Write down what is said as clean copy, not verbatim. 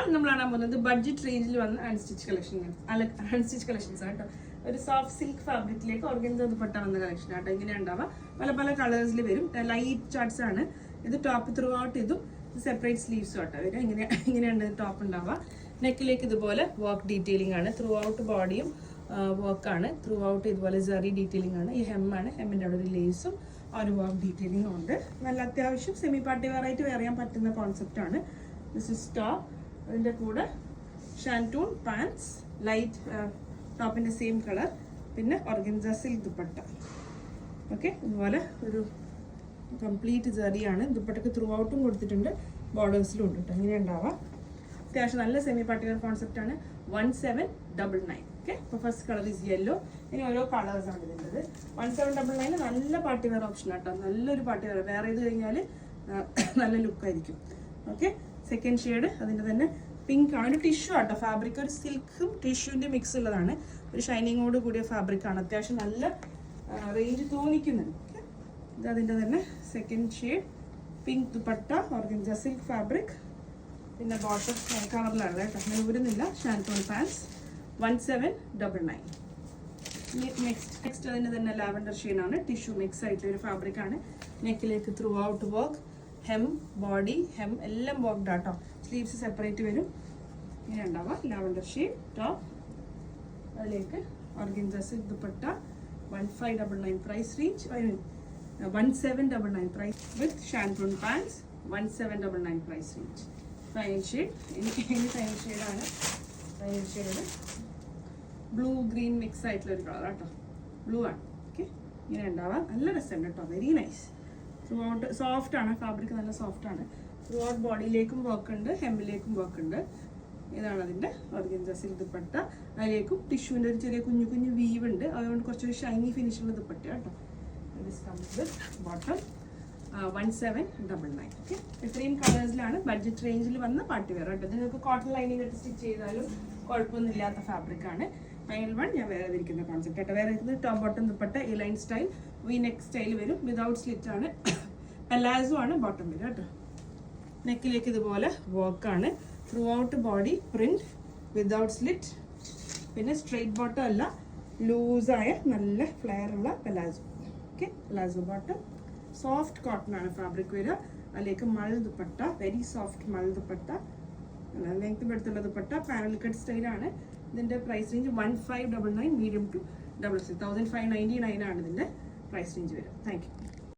now we will budget range unstitched collection. Unstitched collections. A soft silk fabric organza collection. Pala colors light charts this top throughout separate sleeves top neck work detailing throughout body work throughout zari detailing hem lace or work detailing semi party variety concept. This is top in the code shantoon pants light top in the same color pinna organza silk dupatta. Okay, complete zari aanu dupatta throughout borders lu undu angane undava atyasham nalla semi party wear concept aanu 1799. Okay, so first color is yellow. Ini oru colors aanu idinde 1799 nalla party wear option atta nalloru party wear vera idu kayinjal nalla look aayirikkum. Okay, second shade adinte thanne pink aanu tissue atta fabric or silk tissue inde mix ulladana oru shining odu koodiya fabric aanu atyasham nalla range thonikkunnundu. Okay, idu adinte thanne second shade pink dupatta organza silk fabric in the bottom cover la illa shantoon pants 1799. Next adinte lavender shade aanu tissue mix aayittu fabric aanu neck like throughout work hem body hem ellam work data sleeves separate varum ingane undava lavender shade top adilekku organza silk dupatta 1599 price range 1799 price with shantoon pants 1799 price range. Final shade any final shade aanu final shade blue green mix aayittulla oru color ato blue ആണ്. Okay, ingane undava nalla result ട്ടോ very nice. Throughout soft ആണ് fabric നല്ല soft ആണ്. Throughout body ലേക്കും work ഉണ്ട് ഹെമ്മിലേക്കും work ഉണ്ട്. ഇതാണ് അതിന്റെ organza silk ദുപ്പട്ട. അതിലേക്കും ടിഷ്യൂ ന്റെ ഒരു ചെറിയ കുഞ്ഞു കുഞ്ഞു വീവ് ഉണ്ട്. അതുകൊണ്ട് കുറച്ച് ഷൈനി ഫിനിഷ് ഉള്ള ദുപ്പട്ട ട്ടോ. This comes with bottom 1799. Okay, ഇത്രയും കളേഴ്സിലാണ് ബഡ്ജറ്റ് റേഞ്ചിൽ വന്ന പാർട്ടി വെയർ കേട്ടോ. നിങ്ങൾക്ക് കോട്ടൺ ലൈനിങ് ഇട്ട് സ്റ്റിച്ച് ചെയ്താലും കുഴപ്പമൊന്നുമില്ലാത്ത ഫാബ്രിക് ആണ്. ഫൈനൽ വൺ ഞാൻ വേറെ ഇരിക്കുന്ന കോൺസെപ്റ്റ് കേട്ടോ. വേറെ ഇരിക്കുന്നത് top bottom dupatta A line style V neck style വരും വിതൗട്ട് സ്ലിറ്റ് ആണ്. പലാസോ ആണ് ബോട്ടം വരും കേട്ടോ. നെക്കിലേക്ക് ഇതുപോലെ വർക്കാണ് throughout body print without slit പിന്നെ സ്ട്രെയിറ്റ് ബോട്ടം അല്ല ലൂസായ നല്ല ഫ്ലെയർ ഉള്ള palazzo. Okay, palazzo bottom soft cotton ആണ് ഫാബ്രിക് വരിക. അതിലേക്ക് mul dupatta very soft mul dupatta length എടുത്തുള്ള ദുപ്പട്ട പാനൽ കട്ട് സ്റ്റൈലാണ്. ഇതിന്റെ പ്രൈസ് റേഞ്ച് 1599 മീഡിയം ടു 16 1599 ആണ് ഇതിന്റെ പ്രൈസ് റേഞ്ച് വരിക. Thank you.